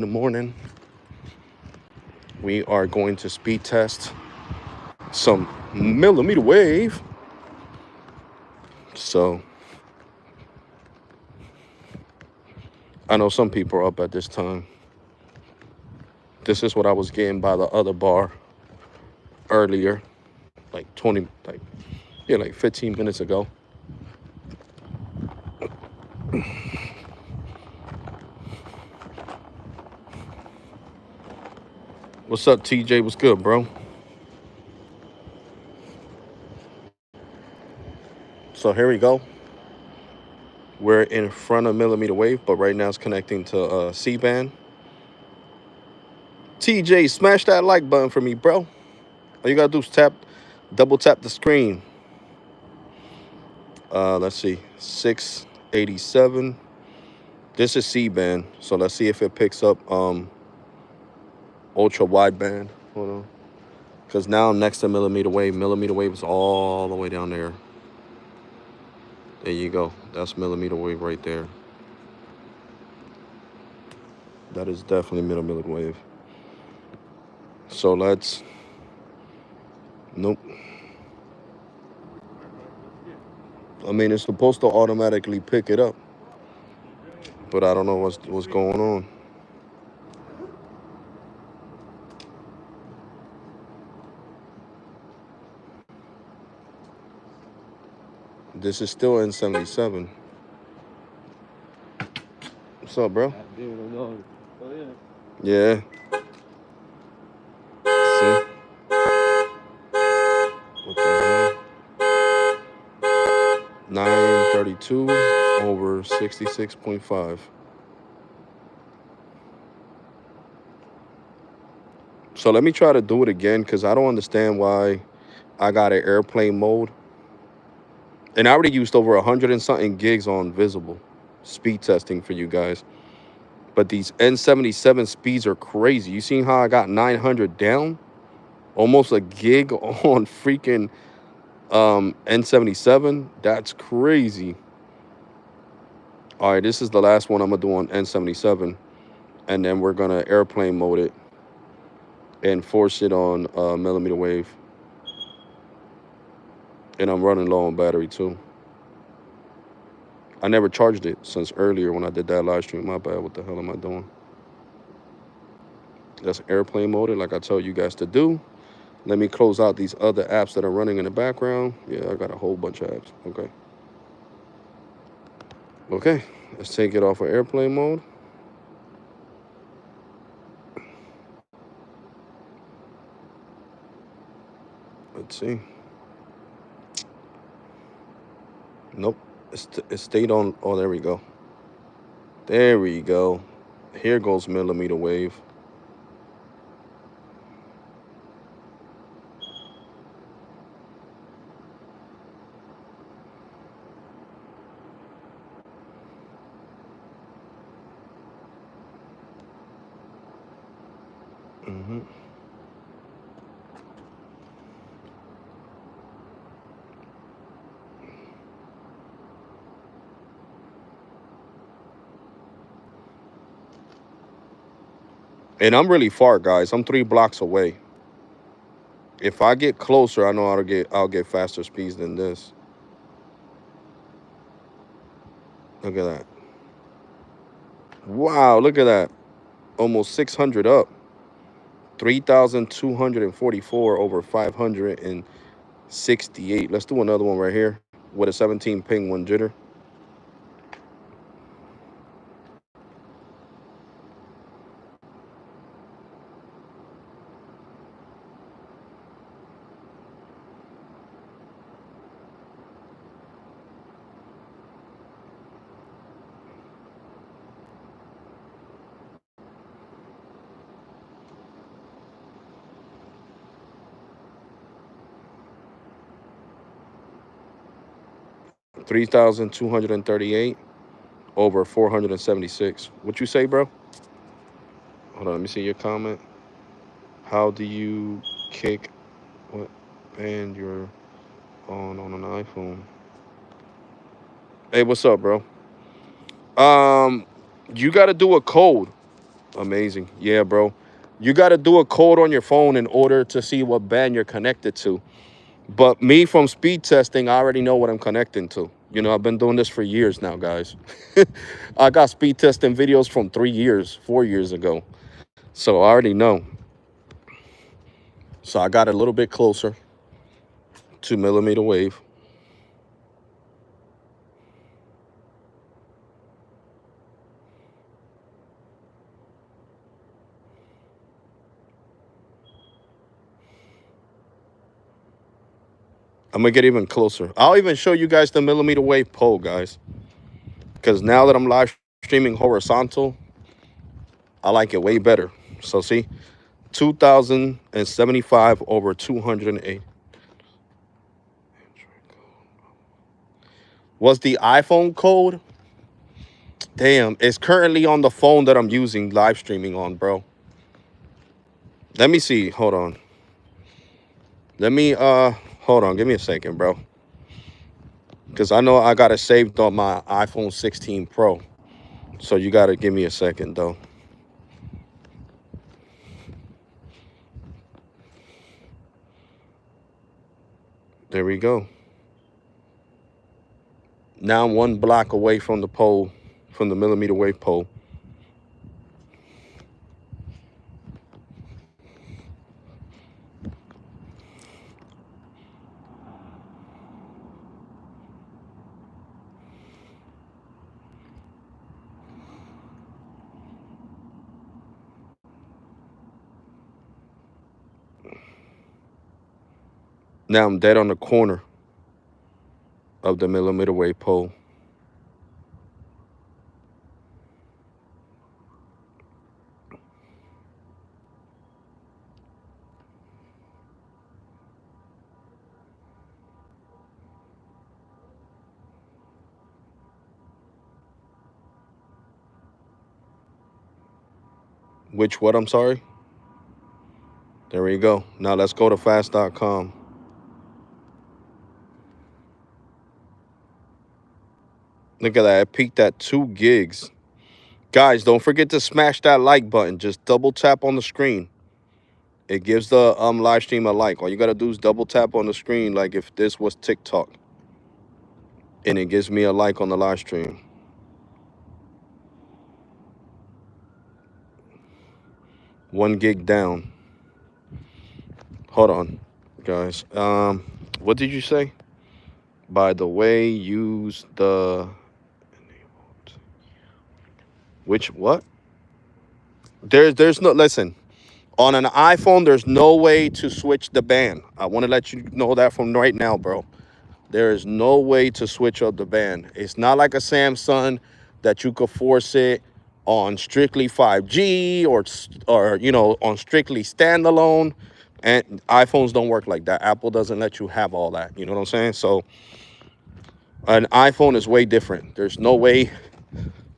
the morning. We are going to speed test some millimeter wave. So I know some people are up at this time. This is what I was getting by the other bar earlier, like 15 minutes ago. What's up, TJ? What's good, bro? So here we go. We're in front of millimeter wave, but right now it's connecting to C-band. TJ, smash that like button for me, bro. All you gotta do is double tap the screen. Let's see, 687. This is C-band, so let's see if it picks up ultra wideband. Hold on, because now I'm next to millimeter wave. Millimeter wave is all the way down there. There you go. That's millimeter wave right there. That is definitely millimeter wave. So let's. Nope. I mean, it's supposed to automatically pick it up, but I don't know what's going on. This is still N77. What's up, bro? Yeah. See? What the hell? 932 over 66.5. So let me try to do it again because I don't understand why I got an airplane mode. And I already used over 100 and something gigs on visible speed testing for you guys. But these N77 speeds are crazy. You seen how I got 900 down? Almost a gig on freaking N77. That's crazy. All right, this is the last one I'm going to do on N77. And then we're going to airplane mode it and force it on millimeter wave. And I'm running low on battery too. I never charged it since earlier when I did that live stream. My bad. What the hell am I doing? That's airplane mode, like I told you guys to do. Let me close out these other apps that are running in the background. Yeah, I got a whole bunch of apps. Okay, let's take it off of airplane mode. Let's see. Nope, it stayed on. Oh, there we go. There we go. Here goes millimeter wave. Mm-hmm. And I'm really far, guys. I'm 3 blocks away. If I get closer, I know I'll get faster speeds than this. Look at that. Wow, look at that. Almost 600 up. 3,244 over 568. Let's do another one right here with a 17 ping 1 jitter. 3,238 over 476. What you say, bro? Hold on, let me see your comment. How do you kick what band you're on an iPhone? Hey, what's up, bro? You got to do a code. Amazing. Yeah, bro. You got to do a code on your phone in order to see what band you're connected to. But me from speed testing, I already know what I'm connecting to. You know, I've been doing this for years now, guys. I got speed testing videos from 3 years, 4 years ago. So I already know. So I got a little bit closer to millimeter wave. I'm going to get even closer. I'll even show you guys the millimeter wave pole, guys. Because now that I'm live streaming horizontal, I like it way better. So see, 2075 over 208. Was the iPhone code? Damn, it's currently on the phone that I'm using live streaming on, bro. Let me see. Hold on. Hold on. Give me a second, bro. Because I know I got it saved on my iPhone 16 Pro. So you got to give me a second, though. There we go. Now I'm 1 block away from the pole, from the millimeter wave pole. Now I'm dead on the corner of the millimeter wave pole. Which what? I'm sorry. There we go. Now let's go to fast.com. Look at that. It peaked at 2 gigs. Guys, don't forget to smash that like button. Just double tap on the screen. It gives the live stream a like. All you got to do is double tap on the screen like if this was TikTok. And it gives me a like on the live stream. One gig down. Hold on, guys. What did you say? By the way, use the... Which what? There's no... Listen. On an iPhone, there's no way to switch the band. I want to let you know that from right now, bro. There is no way to switch up the band. It's not like a Samsung that you could force it on strictly 5G or you know, on strictly standalone. And iPhones don't work like that. Apple doesn't let you have all that. You know what I'm saying? So an iPhone is way different. There's no way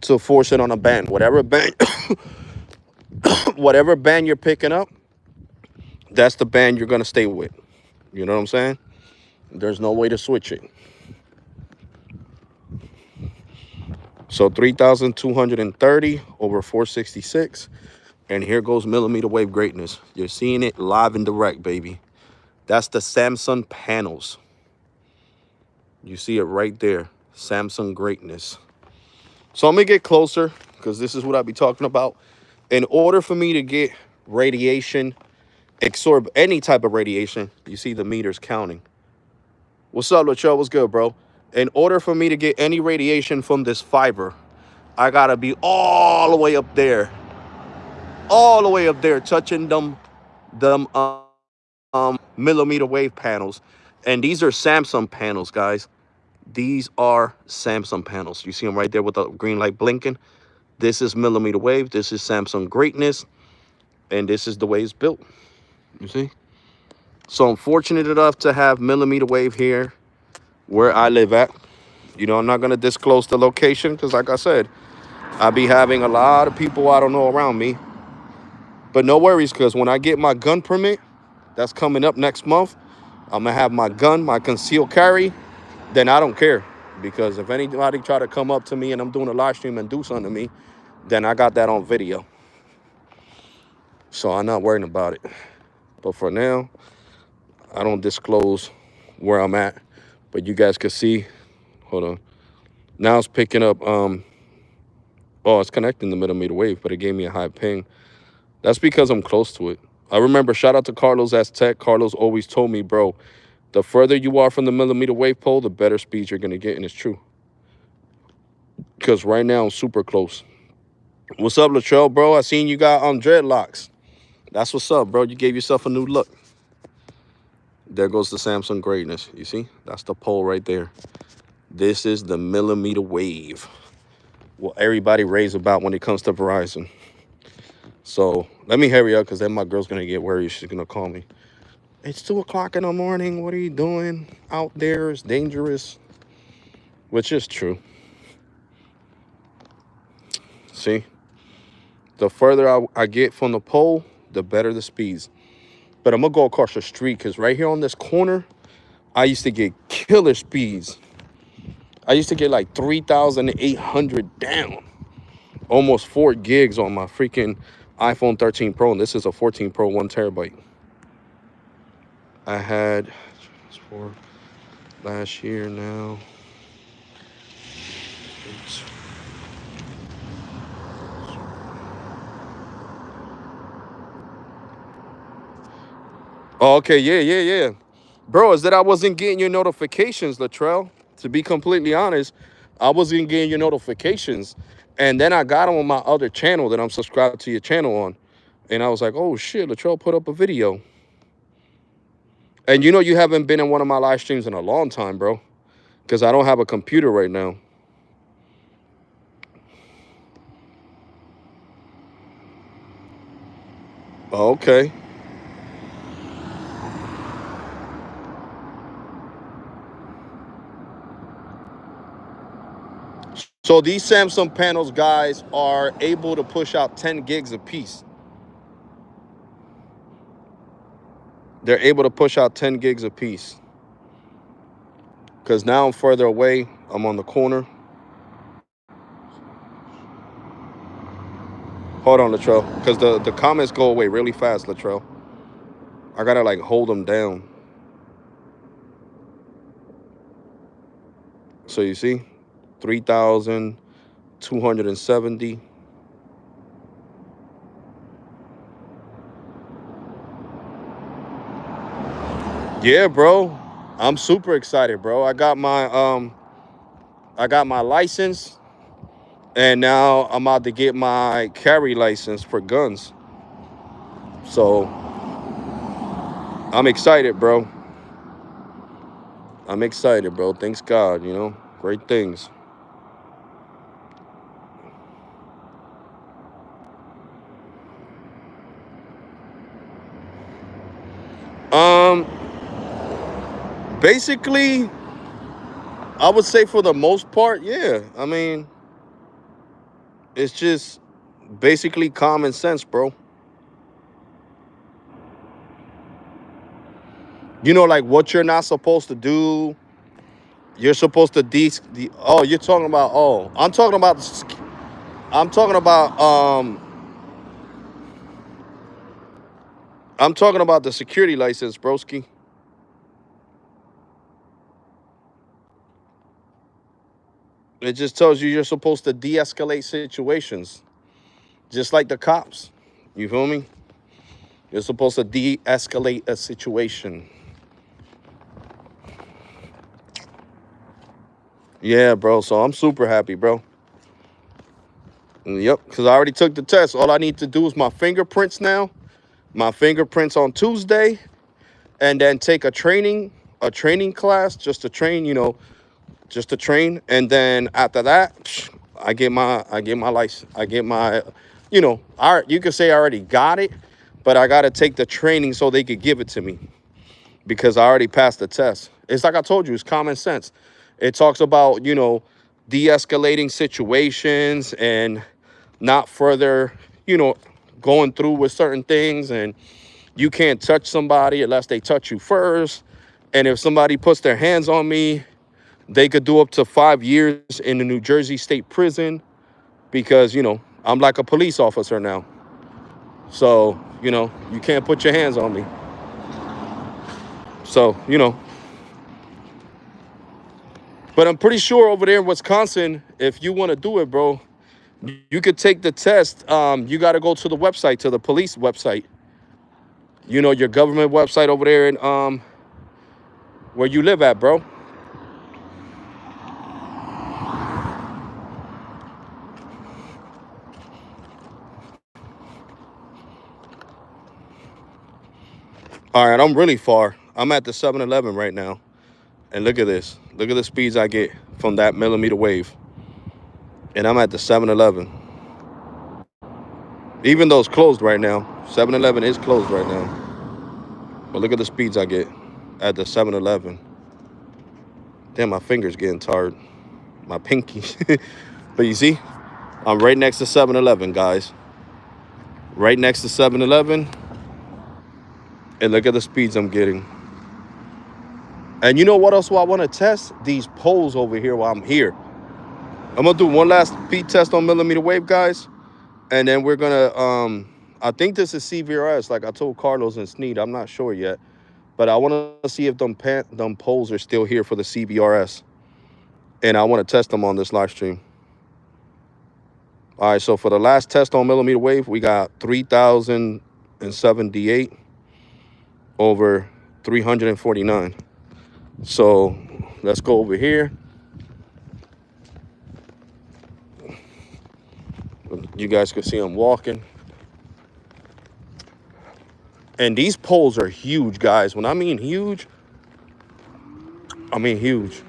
to force it on a band. Whatever band whatever band you're picking up, that's the band you're gonna stay with. You know what I'm saying? There's no way to switch it. So 3,230 over 466. And here goes millimeter wave greatness. You're seeing it live and direct, baby. That's the Samsung panels. You see it right there. Samsung greatness. So I'm going to get closer because this is what I'll be talking about. In order for me to get radiation, absorb any type of radiation, you see the meters counting. What's up, Latrell? What's good, bro? In order for me to get any radiation from this fiber, I got to be all the way up there. All the way up there, touching them millimeter wave panels. And these are Samsung panels, guys. These are Samsung panels. You see them right there with the green light blinking. This is millimeter wave. This is Samsung greatness. And this is the way it's built. You see? So I'm fortunate enough to have millimeter wave here where I live at. You know, I'm not going to disclose the location because, like I said, I be having a lot of people I don't know around me. But no worries, because when I get my gun permit, that's coming up next month, I'm going to have my gun, my concealed carry. Then I don't care. Because if anybody try to come up to me and I'm doing a live stream and do something to me, then I got that on video. So I'm not worrying about it. But for now, I don't disclose where I'm at. But you guys can see, hold on. Now it's picking up, it's connecting the millimeter wave, but it gave me a high ping. That's because I'm close to it. I remember, shout out to Carlos as Tech. Carlos always told me, bro, the further you are from the millimeter wave pole, the better speeds you're going to get. And it's true. Because right now I'm super close. What's up, Latrell, bro? I seen you got dreadlocks. That's what's up, bro. You gave yourself a new look. There goes the Samsung greatness. You see? That's the pole right there. This is the millimeter wave. What everybody raves about when it comes to Verizon. So let me hurry up because then my girl's going to get worried. She's going to call me. It's 2 o'clock in the morning. What are you doing out there? It's dangerous. Which is true. See? The further I get from the pole, the better the speeds. But I'm going to go across the street because right here on this corner, I used to get killer speeds. I used to get like 3,800 down. Almost 4 gigs on my freaking iPhone 13 Pro. And this is a 14 Pro, 1 terabyte. I had for last year now. Oh, okay, yeah. Bro, is that I wasn't getting your notifications, Latrell. To be completely honest, I wasn't getting your notifications. And then I got them on my other channel that I'm subscribed to your channel on. And I was like, oh, shit, Latrell put up a video. And you know you haven't been in one of my live streams in a long time, bro. Because I don't have a computer right now. Okay. So these Samsung panels, guys, are able to push out 10 gigs a piece. They're able to push out 10 gigs a piece. Because now I'm further away. I'm on the corner. Hold on, Latrell. Because the comments go away really fast, Latrell. I got to, like, hold them down. So you see? 3,270. Yeah, bro. I'm super excited, bro. I got my license, and now I'm about to get my carry license for guns. So I'm excited, bro. I'm excited, bro. Thanks God, you know. Great things. Basically, I would say for the most part, yeah. I mean, it's just basically common sense, bro. You know, like what you're not supposed to do. You're supposed to you're talking about, I'm talking about the security license, broski. It just tells you you're supposed to de-escalate situations. Just like the cops. You feel me? You're supposed to de-escalate a situation. Yeah, bro. So I'm super happy, bro. Yep, because I already took the test. All I need to do is my fingerprints now. My fingerprints on Tuesday. And then take a training class just to train, just to train. And then after that, I get my license. I get my, you could say I already got it, but I got to take the training so they could give it to me because I already passed the test. It's like I told you, it's common sense. It talks about, de-escalating situations and not further, going through with certain things. And you can't touch somebody unless they touch you first. And if somebody puts their hands on me, they could do up to 5 years in the New Jersey State Prison because, I'm like a police officer now. So You know, you can't put your hands on me. So, you know. But I'm pretty sure over there in Wisconsin, if you want to do it, bro, you could take the test. You got to go to the website, to the police website. You know, your government website over there in where you live at, bro. All right, I'm really far. I'm at the 7-Eleven right now. And look at this. Look at the speeds I get from that millimeter wave. And I'm at the 7-Eleven. Even though it's closed right now. 7-Eleven is closed right now. But look at the speeds I get at the 7-Eleven. Damn, my finger's getting tired. My pinky. But you see, I'm right next to 7-Eleven, guys. Right next to 7-Eleven. And look at the speeds I'm getting. And you know what else I want to test? These poles over here while I'm here. I'm going to do one last speed test on millimeter wave, guys. And then we're going to, I think this is CVRS, like I told Carlos and Sneed. I'm not sure yet. But I want to see if them poles are still here for the CVRS. And I want to test them on this live stream. All right, so for the last test on millimeter wave, we got 3,078 over 349. So let's go over here. You guys can see I'm walking. And these poles are huge, guys. When I mean huge, I mean huge.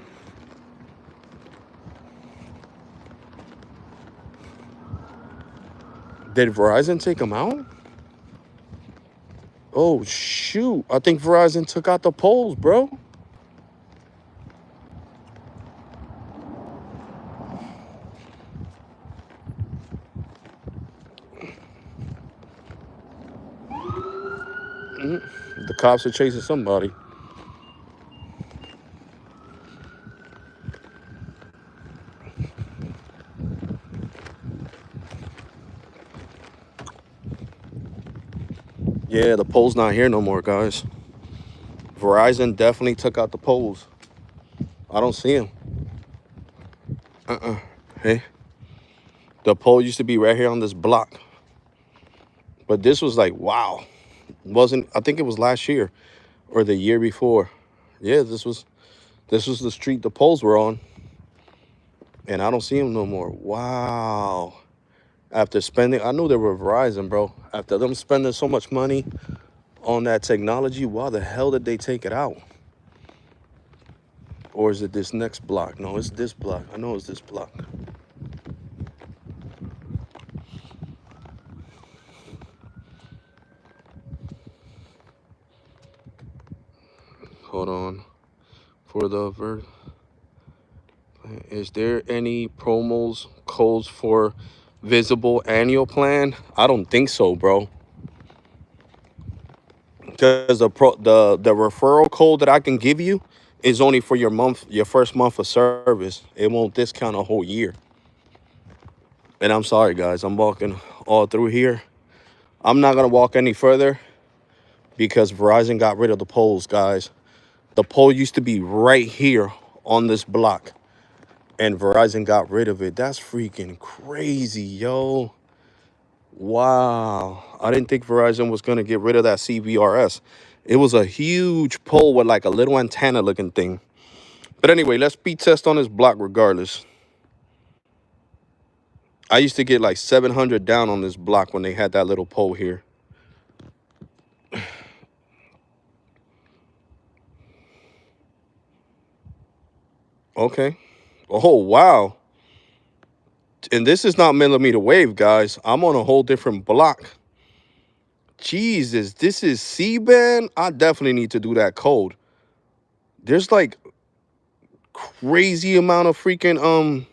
Did Verizon take them out? Oh, shoot. I think Verizon took out the poles, bro. The cops are chasing somebody. Yeah, the pole's not here no more, guys. Verizon definitely took out the poles. I don't see them. Hey, the pole used to be right here on this block. But this was like, wow. I think it was last year or the year before. Yeah, this was the street the poles were on. And I don't see them no more. Wow. After spending, I knew they were Verizon, bro. After them spending so much money on that technology, why the hell did they take it out? Or is it this next block? No, it's this block. I know it's this block. Hold on. For the is there any promos, codes for visible annual plan? I don't think so, bro. Because the referral code that I can give you is only for your first month of service. It won't discount a whole year. And I'm sorry, guys. I'm walking all through here. I'm not gonna walk any further because Verizon got rid of the poles, guys. The pole used to be right here on this block, and Verizon got rid of it. That's freaking crazy, yo. Wow. I didn't think Verizon was going to get rid of that CVRS. It was a huge pole with like a little antenna looking thing. But anyway, let's speed test on this block regardless. I used to get like 700 down on this block when they had that little pole here. Okay. Oh, wow. And this is not millimeter wave, guys. I'm on a whole different block. Jesus, this is C-band. I definitely need to do that code. There's like crazy amount of freaking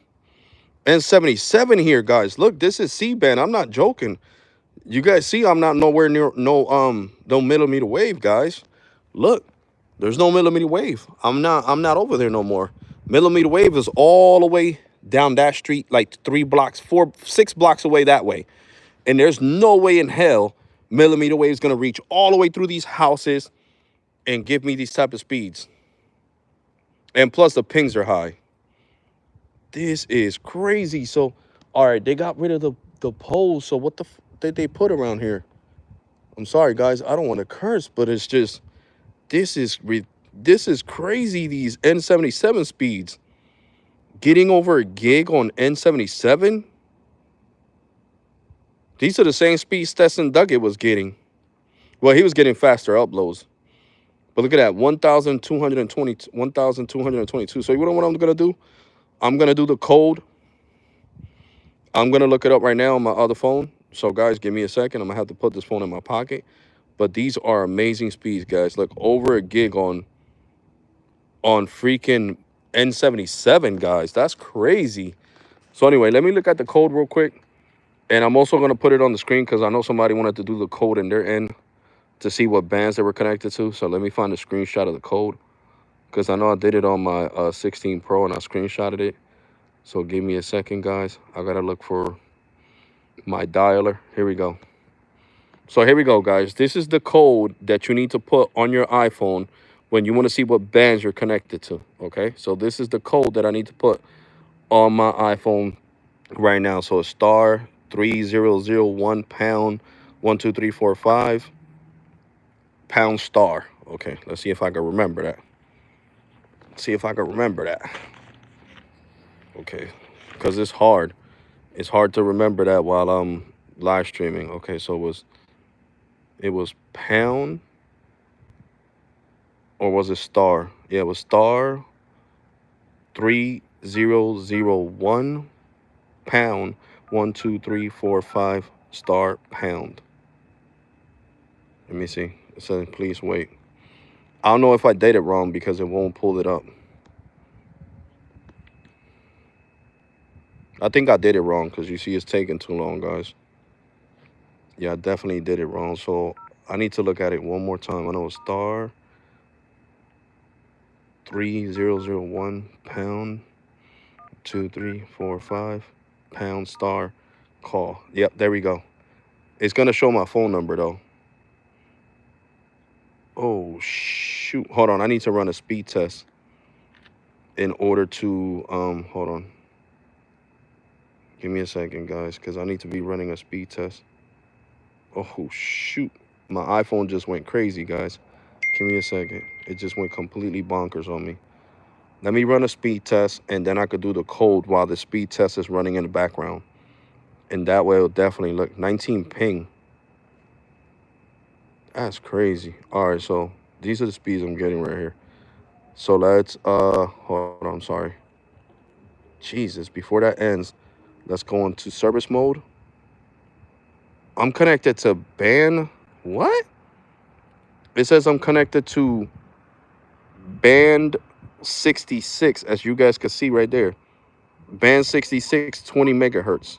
N77 here, guys. Look, this is C-band. I'm not joking. You guys see I'm not nowhere near no millimeter wave, guys. Look, there's no millimeter wave. I'm not over there no more. Millimeter wave is all the way down that street, like 6 blocks away that way. And there's no way in hell Millimeter wave is going to reach all the way through these houses and give me these type of speeds. And plus the pings are high. This is crazy. So, all right, they got rid of the poles. So what the did they put around here? I'm sorry, guys. I don't want to curse, but it's just this is crazy. These N77 speeds getting over a gig on N77. These are the same speeds Stetson Duggett was getting. Well, he was getting faster uploads. But look at that, 1,222. So you know what I'm going to do? I'm going to do the code. I'm going to look it up right now on my other phone. So, guys, give me a second. I'm going to have to put this phone in my pocket. But these are amazing speeds, guys. Look, over a gig on freaking N77, guys. That's crazy. So, anyway, let me look at the code real quick. And I'm also going to put it on the screen because I know somebody wanted to do the code in their end to see what bands they were connected to. So let me find a screenshot of the code because I know I did it on my 16 Pro and I screenshotted it. So give me a second, guys. I got to look for my dialer. Here we go. So here we go, guys. This is the code that you need to put on your iPhone when you want to see what bands you're connected to, okay? So this is the code that I need to put on my iPhone right now. So it's star 3001 pound 12345 pound star. Okay, let's see if I can remember that. Okay, because it's hard. It's hard to remember that while I'm live streaming. Okay, so it was pound or was it star? Yeah, it was star 3001 pound 12345 star pound. Let me see. It says please wait. I don't know if I did it wrong because it won't pull it up. I think I did it wrong because you see it's taking too long, guys. Yeah, I definitely did it wrong. So I need to look at it one more time. I know it's star 3001 pound 2345 pound star call. Yep, there we go. It's going to show my phone number, though. Oh, shoot. Hold on. I need to run a speed test in order to, hold on. Give me a second, guys, because I need to be running a speed test. Oh, shoot. My iPhone just went crazy, guys. Give me a second. It just went completely bonkers on me. Let me run a speed test, and then I could do the code while the speed test is running in the background. And that way it'll definitely look 19 ping. That's crazy. All right, so these are the speeds I'm getting right here. So let's, hold on, I'm sorry. Jesus, before that ends, let's go into service mode. I'm connected to band, what? It says I'm connected to band 66, as you guys can see right there. Band 66, 20 megahertz.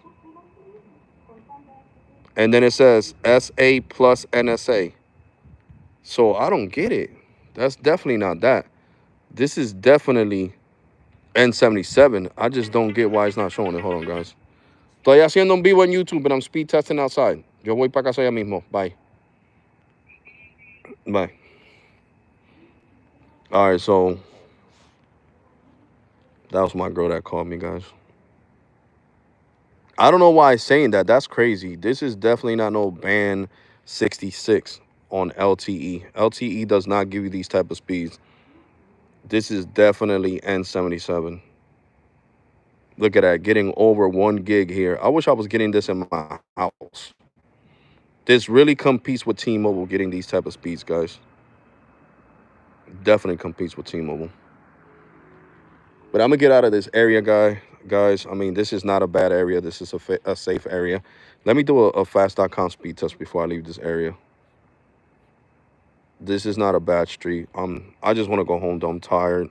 And then it says SA plus NSA. So I don't get it. That's definitely not that. This is definitely N77. I just don't get why it's not showing it. Hold on, guys. Estoy haciendo un vivo en YouTube and I'm speed testing outside. Yo voy para casa ya mismo. Bye. Bye. All right, so that was my girl that called me, guys. I don't know why it's saying that. That's crazy. This is definitely not no band 66 on LTE. LTE does not give you these type of speeds. This is definitely N77. Look at that, getting over 1 gig here. I wish I was getting this in my house. This really competes with T-Mobile getting these type of speeds, guys. Definitely competes with T-Mobile. But I'm going to get out of this area, guys. I mean, this is not a bad area. This is a safe area. Let me do a fast.com speed test before I leave this area. This is not a bad street. I just want to go home, though. I'm tired.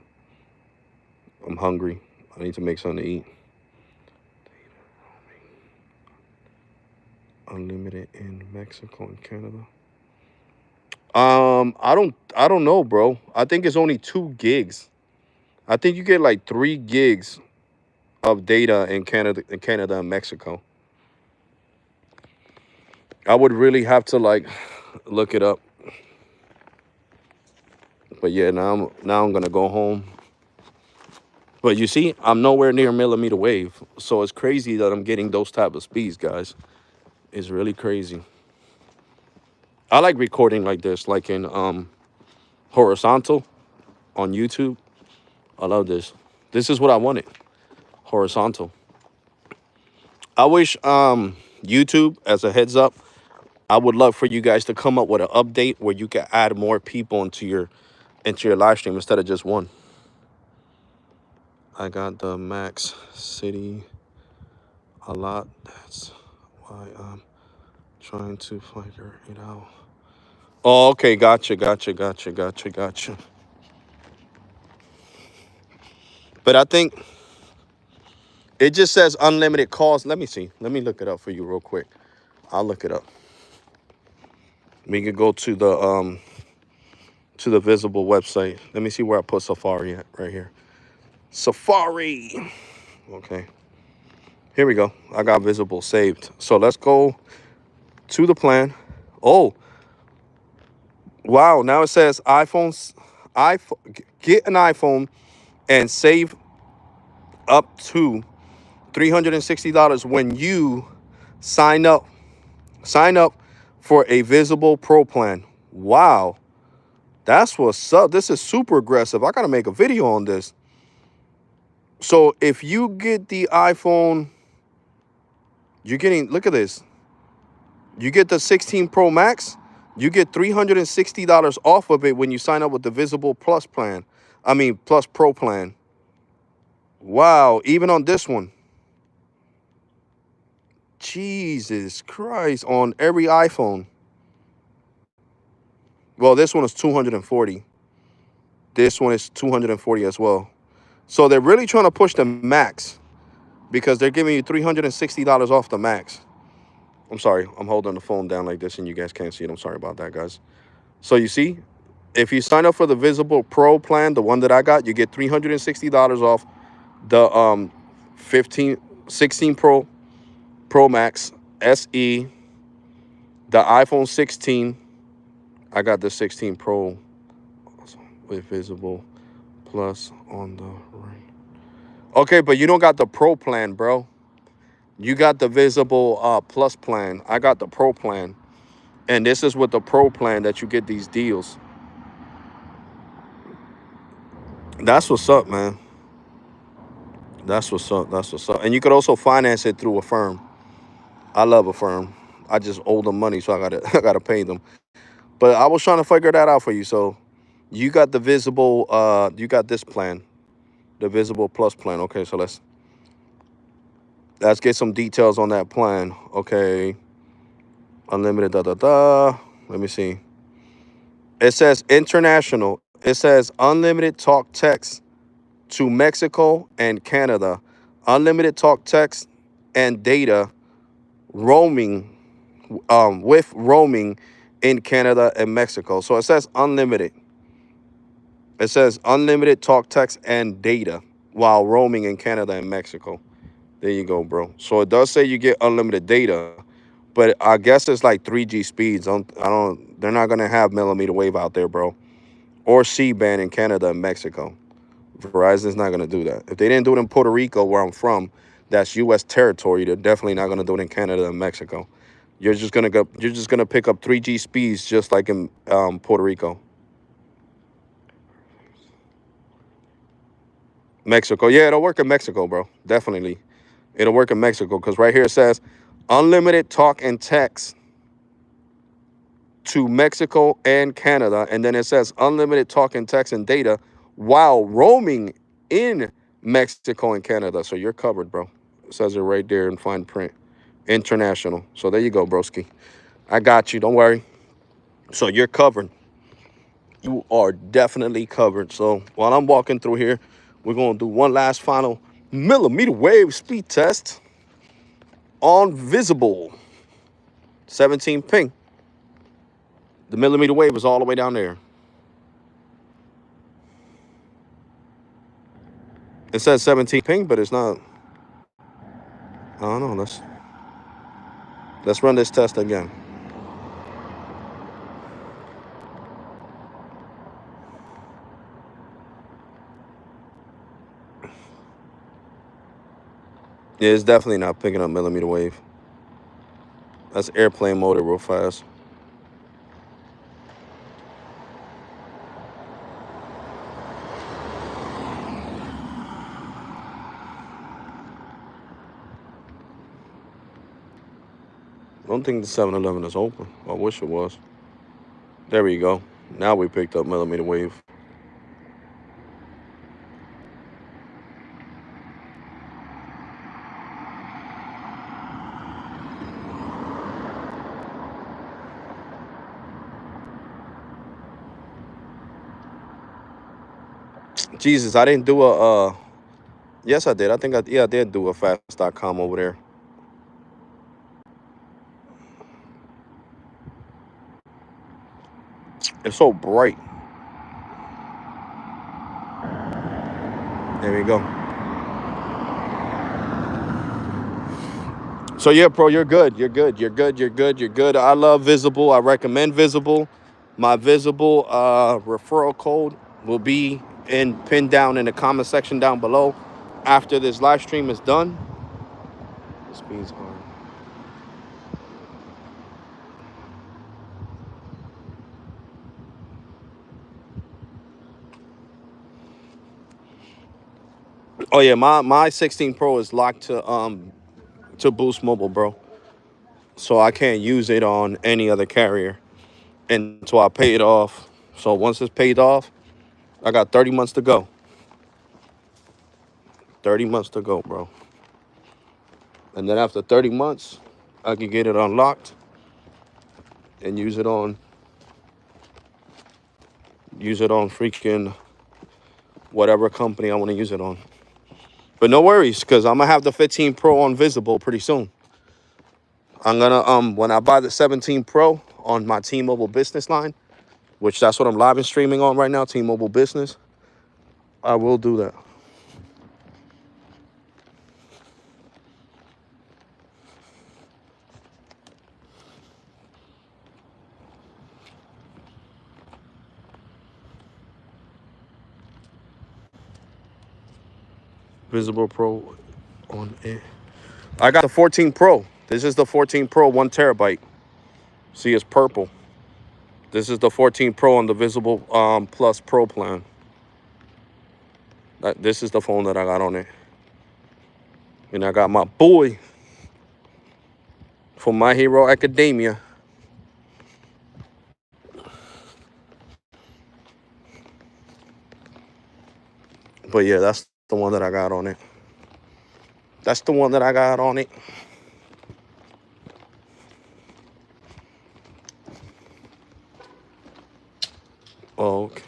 I'm hungry. I need to make something to eat. Unlimited in Mexico and Canada. I don't know, bro. I think it's only 2 gigs. I think you get like 3 gigs of data in Canada and Mexico. I would really have to like look it up. But yeah, now I'm gonna go home. But you see, I'm nowhere near millimeter wave, so it's crazy that I'm getting those type of speeds, guys. It's really crazy. I like recording like this, like in horizontal on YouTube. I love this. This is what I wanted. Horizontal. I wish YouTube, as a heads up, I would love for you guys to come up with an update where you can add more people into your live stream instead of just one. I got the Max City a lot. That's why I'm trying to figure it out. Oh, okay, gotcha. But I think it just says unlimited calls. Let me see. Let me look it up for you real quick. I'll look it up. We could go to the visible website. Let me see where I put Safari at right here. Safari. Okay. Here we go. I got visible saved. So let's go to the plan. Oh, wow. Now it says get an iPhone and save up to $360 when you sign up for a visible pro plan. Wow. That's what's up. This is super aggressive. I got to make a video on this. So if you get the iPhone, you're getting, look at this. You get the 16 Pro Max, you get $360 off of it when you sign up with the Visible Plus plan. I mean, Plus Pro plan. Wow, even on this one. Jesus Christ, on every iPhone. Well, this one is 240. This one is 240 as well. So they're really trying to push the Max because they're giving you $360 off the Max. I'm sorry, I'm holding the phone down like this and you guys can't see it. I'm sorry about that, guys. So you see, if you sign up for the Visible Pro plan, the one that I got, you get $360 off the 16 Pro Max SE, the iPhone 16. I got the 16 Pro with Visible Plus on the right. Okay, but you don't got the Pro plan, bro. You got the Visible Plus plan. I got the Pro plan. And this is with the Pro plan that you get these deals. That's what's up, man. That's what's up. That's what's up. And you could also finance it through a firm. I love a firm. I just owe them money, so I gotta pay them. But I was trying to figure that out for you. So you got the visible, you got this plan, the Visible Plus plan. Okay, so let's get some details on that plan. Okay, unlimited Let me see. It says international. It says unlimited talk text to Mexico and Canada, unlimited talk text and data roaming, with roaming in Canada and Mexico. So it says unlimited. It says unlimited talk text and data while roaming in Canada and Mexico. There you go, bro. So it does say you get unlimited data, but I guess it's like 3G speeds. They're not gonna have millimeter wave out there, bro, or C-band in Canada and Mexico. Verizon's not gonna do that. If they didn't do it in Puerto Rico, where I'm from, that's U.S. territory. They're definitely not gonna do it in Canada and Mexico. You're just gonna pick up 3G speeds just like in Puerto Rico. Mexico, yeah, it'll work in Mexico, bro. Definitely, it'll work in Mexico because right here it says unlimited talk and text to Mexico and Canada, and then it says unlimited talk and text and data while roaming in Mexico and Canada. So you're covered, bro. It says it right there in fine print. International. So there you go, broski. I got you. Don't worry. So you're covered. You are definitely covered. So while I'm walking through here, we're going to do one last final millimeter wave speed test on Visible 17 ping. The millimeter wave is all the way down there. It says 17 ping, but it's not. I don't know. Let's run this test again. Yeah, it's definitely not picking up millimeter wave. That's airplane mode real fast. I don't think the 7-Eleven is open. I wish it was. There we go. Now we picked up millimeter wave. Jesus, I didn't do a yes I did. I did do a fast.com over there. It's so bright. There we go. So yeah, bro, you're good. You're good. You're good. You're good. You're good. I love Visible. I recommend Visible. My Visible referral code will be pinned down in the comment section down below after this live stream is done. The speeds are. Oh yeah, my 16 Pro is locked to Boost Mobile, bro. So I can't use it on any other carrier until I pay it off. So once it's paid off, I got 30 months to go. 30 months to go, bro. And then after 30 months, I can get it unlocked and use it on freaking whatever company I want to use it on. But no worries, because I'm gonna have the 15 Pro on Visible pretty soon. I'm gonna when I buy the 17 Pro on my T-Mobile business line, which that's what I'm live and streaming on right now, T-Mobile Business, I will do that. Visible Pro on it. I got the 14 Pro. This is the 14 Pro 1 terabyte. See, it's purple. This is the 14 Pro on the Visible Plus Pro plan. This is the phone that I got on it. And I got my boy from My Hero Academia. But yeah, that's the one that I got on it. That's the one that I got on it. Okay.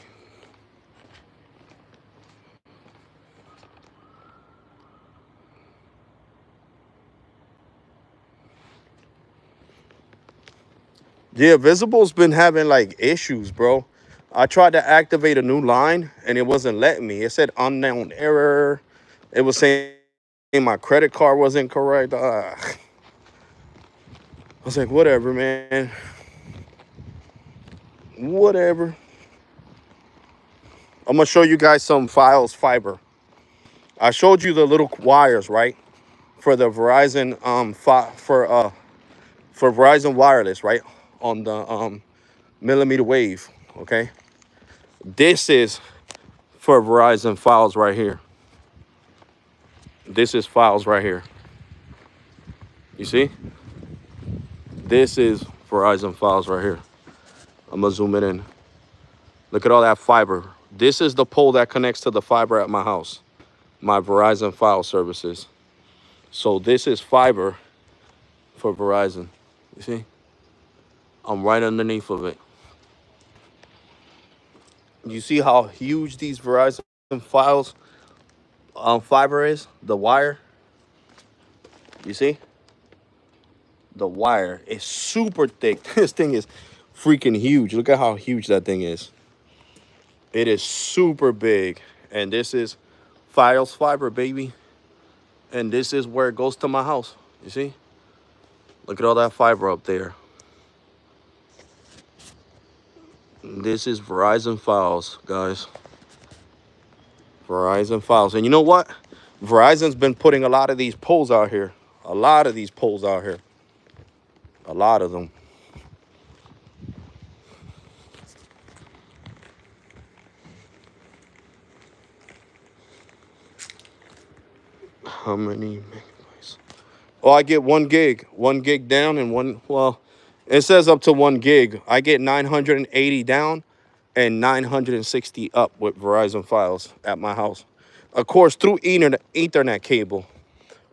Yeah, Visible's been having like issues, bro. I tried to activate a new line and it wasn't letting me. It said unknown error. It was saying my credit card wasn't correct. I was like, whatever, man. Whatever. I'm gonna show you guys some files fiber. I showed you the little wires, right? For the Verizon for Verizon Wireless, right? On the millimeter wave, okay? This is for Verizon files right here. This is files right here. You see? This is Verizon files right here. I'm gonna zoom it in. Look at all that fiber. This is the pole that connects to the fiber at my house. My Verizon file services. So this is fiber for Verizon. You see? I'm right underneath of it. You see how huge these Verizon files fiber is? The wire. You see? The wire is super thick. This thing is freaking huge. Look at how huge that thing is. It is super big. And this is files fiber, baby. And this is where it goes to my house. You see? Look at all that fiber up there. This is Verizon files, guys. Verizon files. And you know what? Verizon's been putting a lot of these poles out here. A lot of these poles out here. A lot of them. How many megabytes? Oh, I get 1 gig. 1 gig down and one, well, it says up to 1 gig. I get 980 down and 960 up with Verizon files at my house. Of course, through Ethernet cable.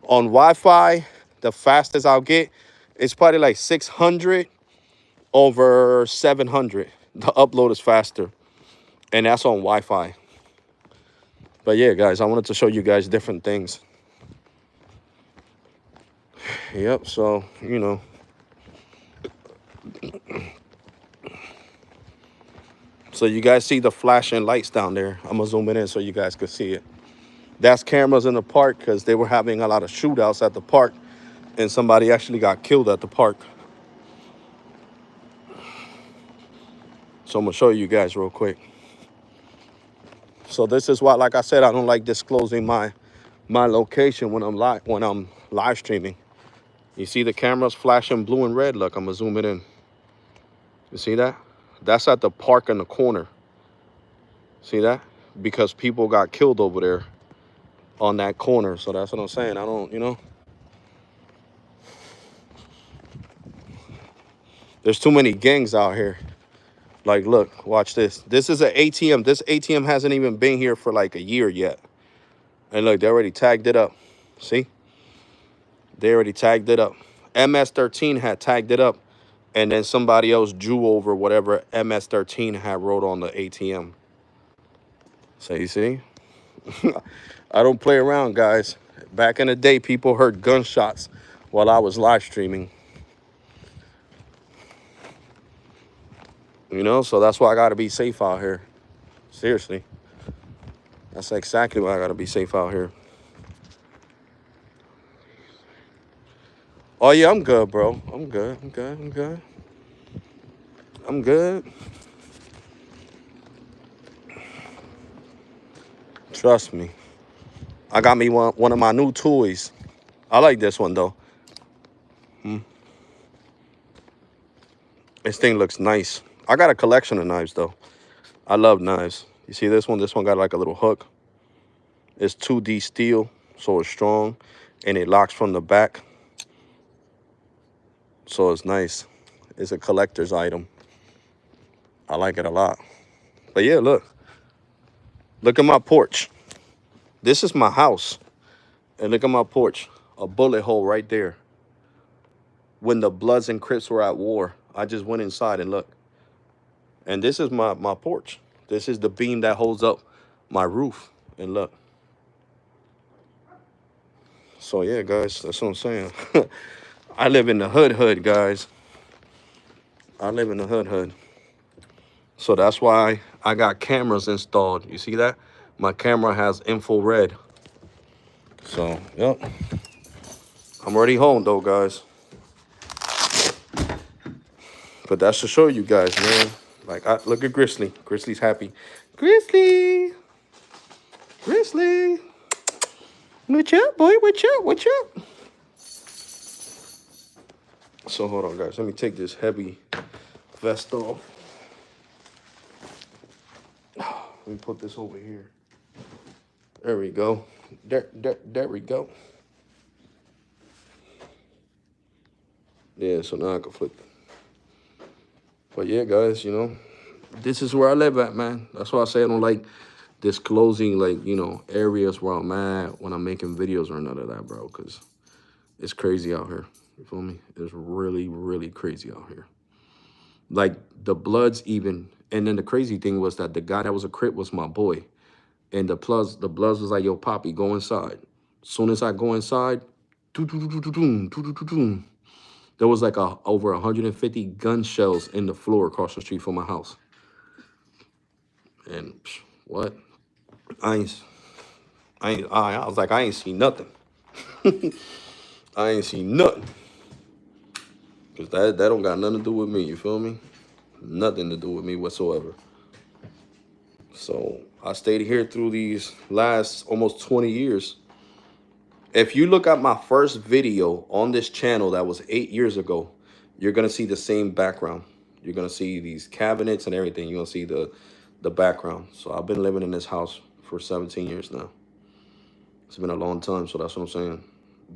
On Wi-Fi, the fastest I'll get is probably like 600 over 700. The upload is faster, and that's on Wi-Fi. But yeah, guys, I wanted to show you guys different things. Yep, so, you know. So you guys see the flashing lights down there. I'm gonna zoom it in so you guys can see it. That's cameras in the park because they were having a lot of shootouts at the park, and somebody actually got killed at the park. So I'm gonna show you guys real quick. So this is why, like I said, I don't like disclosing my location when I'm live streaming. You see the cameras flashing blue and red? Look, I'm gonna zoom it in. You see that? That's at the park in the corner. See that? Because people got killed over there on that corner. So that's what I'm saying. I don't, you know. There's too many gangs out here. Like, look, watch this. This is an ATM. This ATM hasn't even been here for like a year yet. And look, they already tagged it up. See? They already tagged it up. MS-13 had tagged it up. And then somebody else drew over whatever MS-13 had wrote on the ATM. So you see? I don't play around, guys. Back in the day, people heard gunshots while I was live streaming. You know, so that's why I got to be safe out here. Seriously. That's exactly why I got to be safe out here. Oh, yeah, I'm good, bro. I'm good. I'm good. I'm good. I'm good. Trust me. I got me one of my new toys. I like this one, though. This thing looks nice. I got a collection of knives, though. I love knives. You see this one? This one got like a little hook. It's 2D steel, so it's strong. And it locks from the back. So it's nice. It's a collector's item. I like it a lot. But yeah, look. Look at my porch. This is my house. And look at my porch. A bullet hole right there. When the Bloods and Crips were at war, I just went inside and look. And this is my porch. This is the beam that holds up my roof. And look. So yeah, guys, that's what I'm saying. I live in the hood, guys. I live in the hood. So that's why I got cameras installed. You see that? My camera has infrared. So, yep. I'm already home, though, guys. But that's to show you guys, man. Like, look at Grizzly. Grizzly's happy. Grizzly! Grizzly! What's up, boy? What's up? What's up? So, hold on, guys. Let me take this heavy vest off. Let me put this over here. There we go. There we go. Yeah, so now I can flip. But yeah, guys, you know, this is where I live at, man. That's why I say I don't like disclosing, like, you know, areas where I'm at when I'm making videos or none of that, bro, because it's crazy out here. You feel me? It's really, really crazy out here. Like, the Bloods even, and then the crazy thing was that the guy that was a Crip was my boy. And the Bloods was like, yo, Poppy, go inside. As soon as I go inside, there was like over 150 gun shells in the floor across the street from my house. And what? I was like, I ain't see nothing. I ain't see nothing. Because that don't got nothing to do with me, you feel me? Nothing to do with me whatsoever. So I stayed here through these last almost 20 years. If you look at my first video on this channel that was 8 years ago, you're gonna see the same background. You're gonna see these cabinets and everything. You're gonna see the background. So I've been living in this house for 17 years now. It's been a long time, so that's what I'm saying.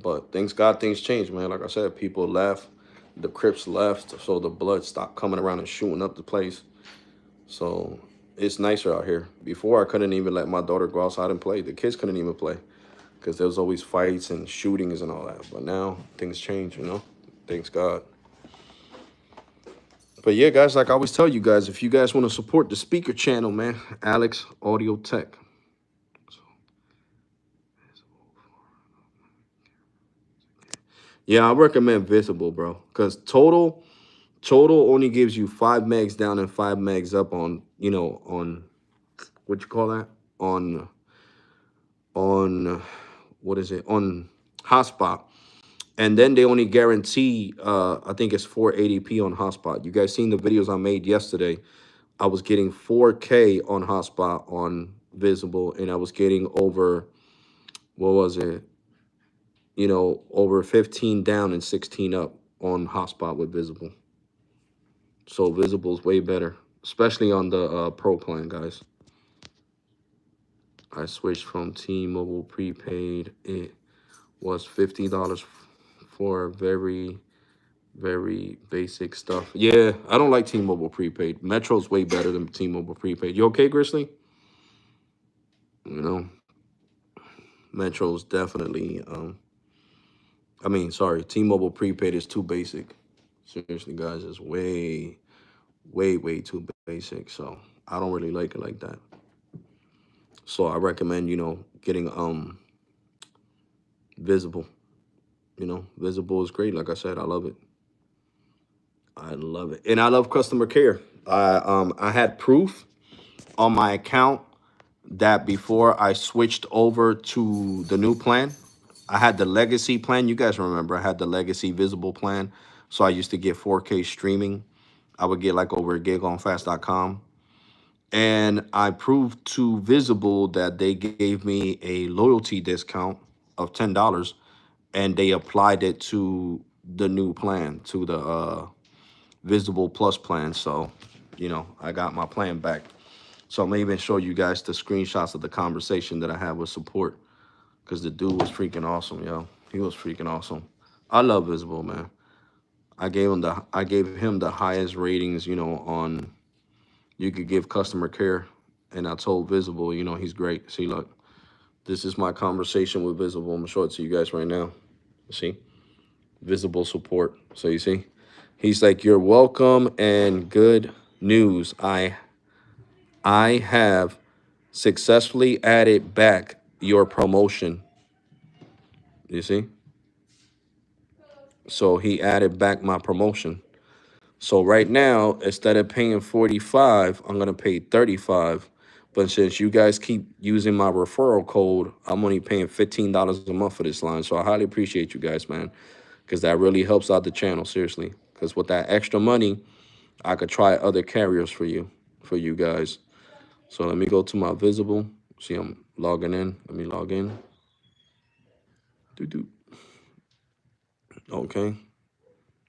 But things change, man. Like I said, people left, the Crips left, so the blood stopped coming around and shooting up the place. So it's nicer out here. Before, I couldn't even let my daughter go outside and play. The kids couldn't even play because there was always fights and shootings and all that. But now things change, you know. Thanks God. But yeah, guys, like I always tell you guys, if you guys want to support the speaker channel, man, Alex Audio Tech. Yeah, I recommend Visible, bro, because total only gives you 5 megs down and 5 megs up on, you know, on what you call that, on what is it, on hotspot. And then they only guarantee I think it's 480p on hotspot. You guys seen the videos I made yesterday? I was getting 4K on hotspot on Visible, and I was getting over, what was it, you know, over 15 down and 16 up on hotspot with Visible. So Visible is way better, especially on the Pro plan, guys. I switched from T-Mobile prepaid. It was $50 for very basic stuff. Yeah, I don't like T-Mobile prepaid. Metro's way better than T-Mobile prepaid. You okay, Grizzly? You know, Metro's definitely, I mean, sorry, T-Mobile prepaid is too basic. Seriously, guys, it's way too basic. So I don't really like it like that. So I recommend, you know, getting Visible. You know, Visible is great. Like I said, I love it. I love it. And I love customer care. I had proof on my account that before I switched over to the new plan, I had the legacy plan. You guys remember I had the legacy Visible plan. So I used to get 4K streaming. I would get like over a gig on fast.com. And I proved to Visible that they gave me a loyalty discount of $10, and they applied it to the new plan, to the Visible Plus plan. So, you know, I got my plan back. So I'm gonna even show you guys the screenshots of the conversation that I had with support, because the dude was freaking awesome, yo. He was freaking awesome. I love Visible, man. I gave him the highest ratings, you know, on you could give customer care. And I told Visible, you know, he's great. See, look, this is my conversation with Visible. I'm gonna show it to you guys right now. See, Visible support. So you see, he's like, "You're welcome and good news. I have successfully added back your promotion." You see? So he added back my promotion. So right now, instead of paying 45, I'm gonna pay 35. But since you guys keep using my referral code, I'm only paying $15 a month for this line. So I highly appreciate you guys, man, because that really helps out the channel, seriously. Because with that extra money, I could try other carriers for you guys. So let me go to my Visible. See, I'm logging in. Let me log in. Doo-doo. Okay.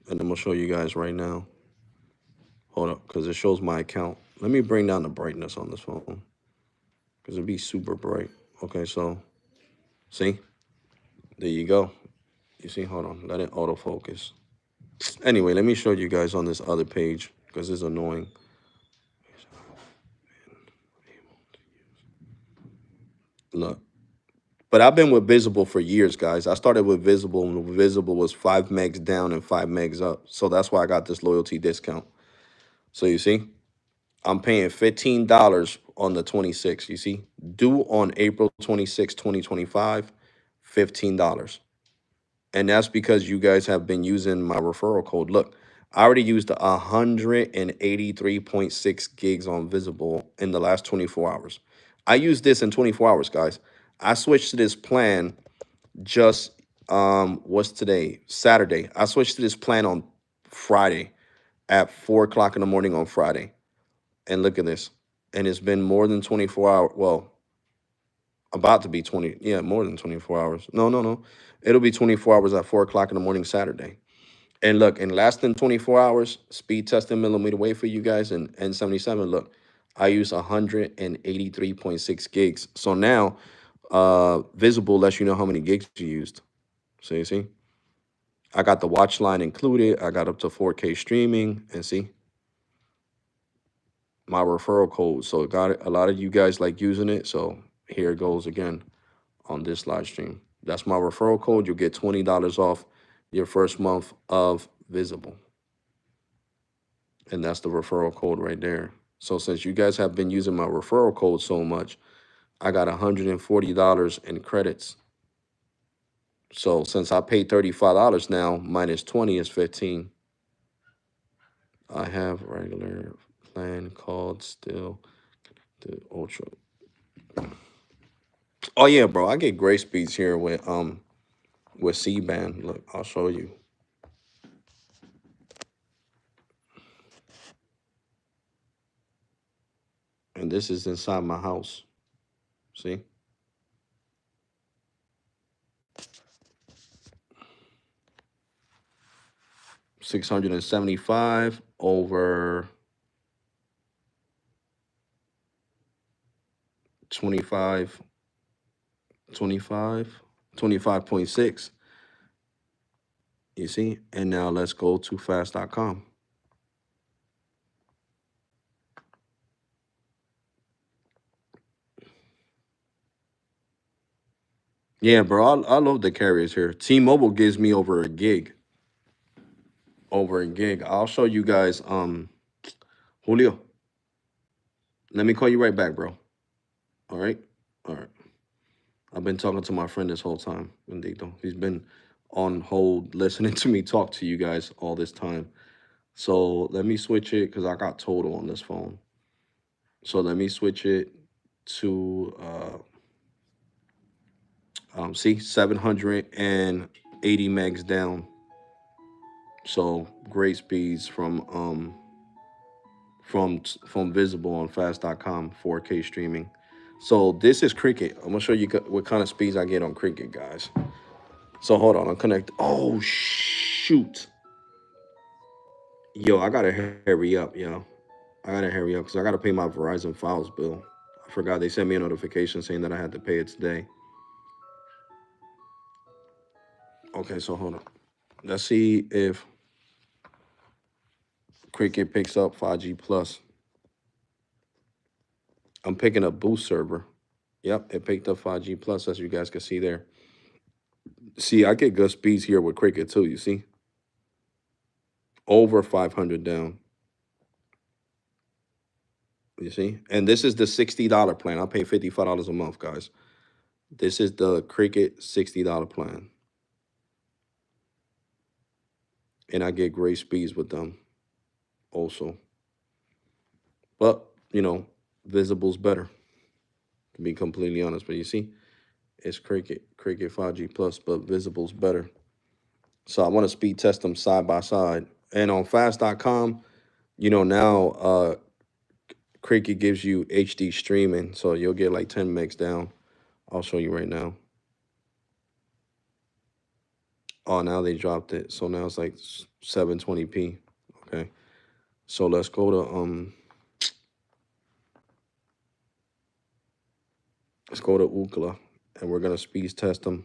And I'm gonna show you guys right now. Hold up, because it shows my account. Let me bring down the brightness on this phone, because it'd be super bright. Okay, so see, there you go. You see, hold on, let it autofocus. Anyway, let me show you guys on this other page, because it's annoying. Look, but I've been with Visible for years, guys. I started with Visible when Visible was 5 megs down and 5 megs up. So that's why I got this loyalty discount. So you see, I'm paying $15 on the 26th. You see, due on April 26, 2025, $15. And that's because you guys have been using my referral code. Look, I already used 183.6 gigs on Visible in the last 24 hours. I used this in 24 hours, guys. I switched to this plan just, what's today? Saturday. I switched to this plan on Friday at 4 o'clock in the morning on Friday. And look at this. And it's been more than 24 hours. Well, About to be 20, yeah, more than 24 hours. No, no, no. It'll be 24 hours at 4 o'clock in the morning Saturday. And look, in less than 24 hours, speed testing millimeter wave for you guys and N77. Look, I use 183.6 gigs. So now, Visible lets you know how many gigs you used. So you see, I got the watch line included. I got up to 4K streaming, and see my referral code. So got it. A lot of you guys like using it. So here it goes again on this live stream. That's my referral code. You'll get $20 off your first month of Visible. And that's the referral code right there. So since you guys have been using my referral code so much, I got $140 in credits. So since I paid $35 now, minus 20 is 15. I have regular plan called still the Ultra. Oh yeah, bro. I get great speeds here with C-band. Look, I'll show you. And this is inside my house. See? $675 over 25, 25.6. You see? And now let's go to fast.com. Yeah, bro. I love the carriers here. T-Mobile gives me over a gig. Over a gig. I'll show you guys. Julio, let me call you right back, bro. All right? All right. I've been talking to my friend this whole time, Bendito. He's been on hold listening to me talk to you guys all this time. So let me switch it because I got total on this phone. So let me switch it to see 780 megs down. So great speeds from Visible on fast.com 4K streaming. So this is Cricket. I'm gonna show you what kind of speeds I get on Cricket, guys. So hold on, I'm connected. Oh shoot. Yo, I gotta hurry up, yo. I gotta hurry up because I gotta pay my Verizon Files bill. I forgot they sent me a notification saying that I had to pay it today. Okay, so hold on. Let's see if Cricket picks up 5G plus. I'm picking up Boost server. Yep, it picked up 5G plus, as you guys can see there. See, I get good speeds here with Cricket too, you see? Over 500 down. You see? And this is the $60 plan. I pay $55 a month, guys. This is the Cricket $60 plan. And I get great speeds with them also. But, you know, Visible's better, to be completely honest. But you see, it's Cricket 5G plus, but Visible's better. So I want to speed test them side by side. And on fast.com, you know, now Cricket gives you HD streaming. So you'll get like 10 megs down. I'll show you right now. Oh, now they dropped it. So now it's like 720p. Okay. So let's go to Ookla, and we're gonna speed test them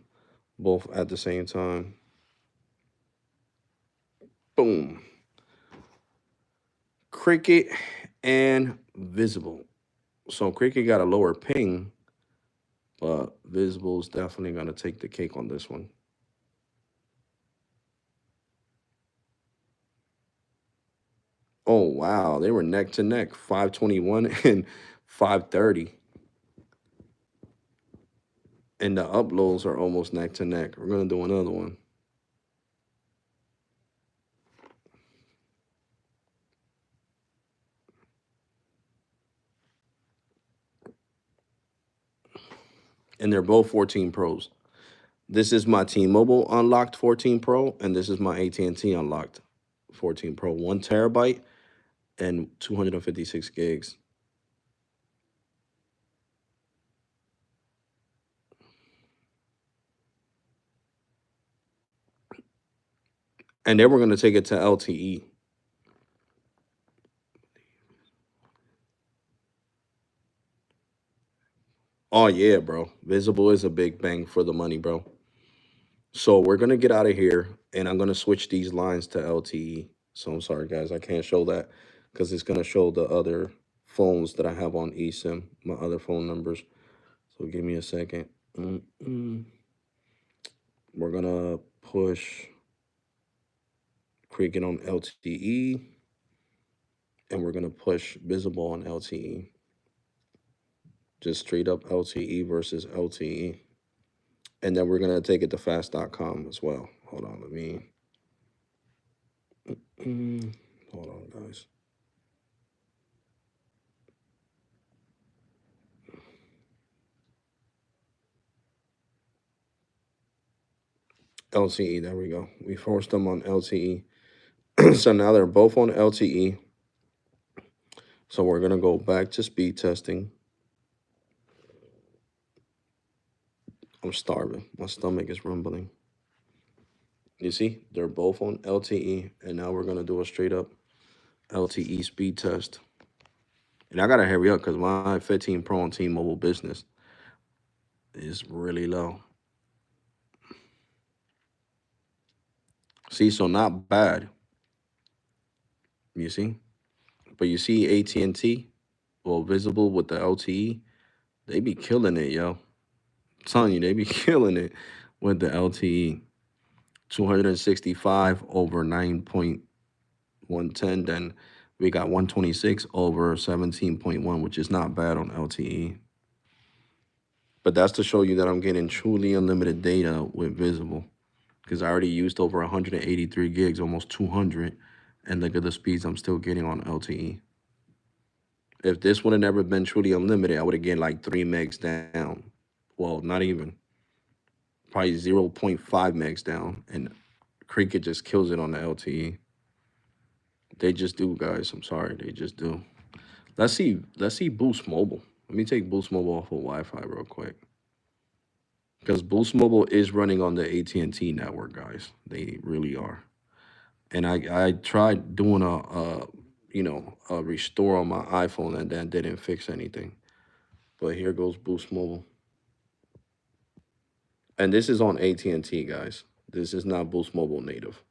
both at the same time. Boom. Cricket and Visible. So Cricket got a lower ping, but Visible's definitely gonna take the cake on this one. Oh wow, they were neck to neck, 521 and 530. And the uploads are almost neck to neck. We're gonna do another one. And they're both 14 Pros. This is my T-Mobile unlocked 14 Pro, and this is my AT&T unlocked 14 Pro. 1 terabyte and 256 gigs. And then we're going to take it to LTE. Oh, yeah, bro. Visible is a big bang for the money, bro. So we're going to get out of here, and I'm going to switch these lines to LTE. So I'm sorry, guys. I can't show that because it's going to show the other phones that I have on eSIM, my other phone numbers. So give me a second. We're going to push Cricket on LTE, and we're going to push Visible on LTE. Just straight up LTE versus LTE. And then we're going to take it to fast.com as well. Hold on, let me. Hold on, guys. LTE, there we go. We forced them on LTE. So now they're both on LTE. So we're going to go back to speed testing. I'm starving. My stomach is rumbling. You see, they're both on LTE. And now we're going to do a straight up LTE speed test. And I got to hurry up because my 15 Pro on T-Mobile Business is really low. See, so not bad. You see? But you see AT&T, well, Visible with the LTE, they be killing it, yo. I'm telling you, they be killing it with the LTE. 265 over 9.110. Then we got 126 over 17.1, which is not bad on LTE. But that's to show you that I'm getting truly unlimited data with Visible, because I already used over 183 gigs, almost 200. And look at the speeds I'm still getting on LTE. If this would have never been truly unlimited, I would have gained like 3 megs down. Well, not even. Probably 0.5 megs down. And Cricket just kills it on the LTE. They just do, guys. I'm sorry. They just do. Let's see Boost Mobile. Let me take Boost Mobile off of Wi-Fi real quick. Because Boost Mobile is running on the AT&T network, guys. They really are. And I tried doing a restore on my iPhone, and that didn't fix anything. But here goes Boost Mobile. And this is on AT&T, guys. This is not Boost Mobile native.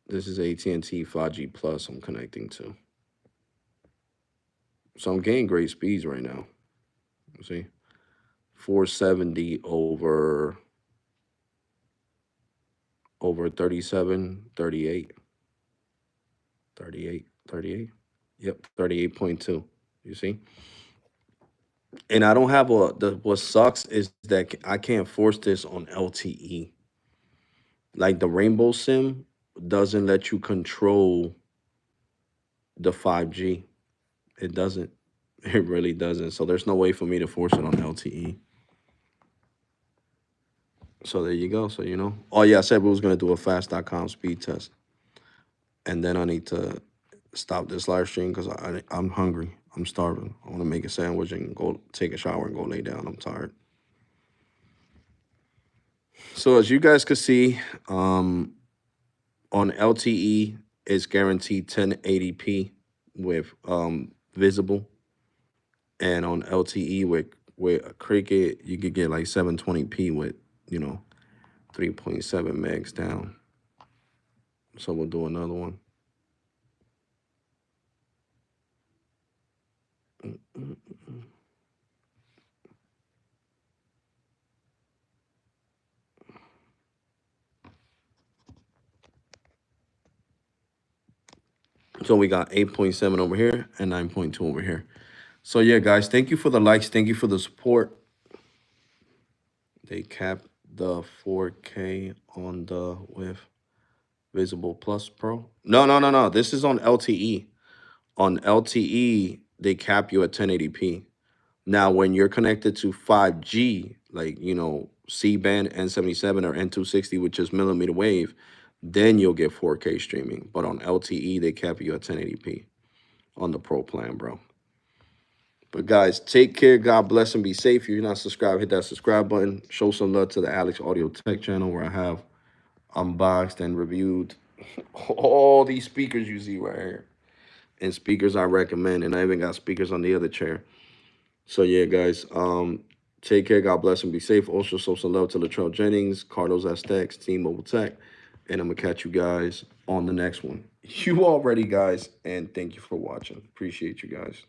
This is AT&T 5G Plus I'm connecting to. So I'm getting great speeds right now. See? 470 over 37, 38. 38, 38. Yep, 38.2. You see? And I don't have what sucks is that I can't force this on LTE. Like the Rainbow Sim doesn't let you control the 5G. It doesn't. It really doesn't. So there's no way for me to force it on LTE. So there you go. So, oh yeah, I said we was going to do a fast.com speed test. And then I need to stop this live stream because I'm hungry. I'm starving. I want to make a sandwich and go take a shower and go lay down. I'm tired. So as you guys can see, on LTE, it's guaranteed 1080p with Visible. And on LTE with Cricket, you could get like 720p with, 3.7 megs down. So we'll do another one. So we got 8.7 over here and 9.2 over here. So yeah, guys, thank you for the likes. Thank you for the support. They capped the 4K on the with Visible Plus Pro. No. This is on LTE. On LTE, they cap you at 1080p. Now, when you're connected to 5G, like, C-band, N77, or N260, which is millimeter wave, then you'll get 4K streaming. But on LTE, they cap you at 1080p on the Pro plan, bro. But guys, take care. God bless and be safe. If you're not subscribed, hit that subscribe button. Show some love to the Alex Audio Tech channel where I have unboxed and reviewed all these speakers you see right here. And speakers I recommend. And I even got speakers on the other chair. So yeah, guys. Take care. God bless and be safe. Also, social love to Latrell Jennings, Carlos Aztecs, Team Mobile Tech. And I'm going to catch you guys on the next one. You already, guys. And thank you for watching. Appreciate you guys.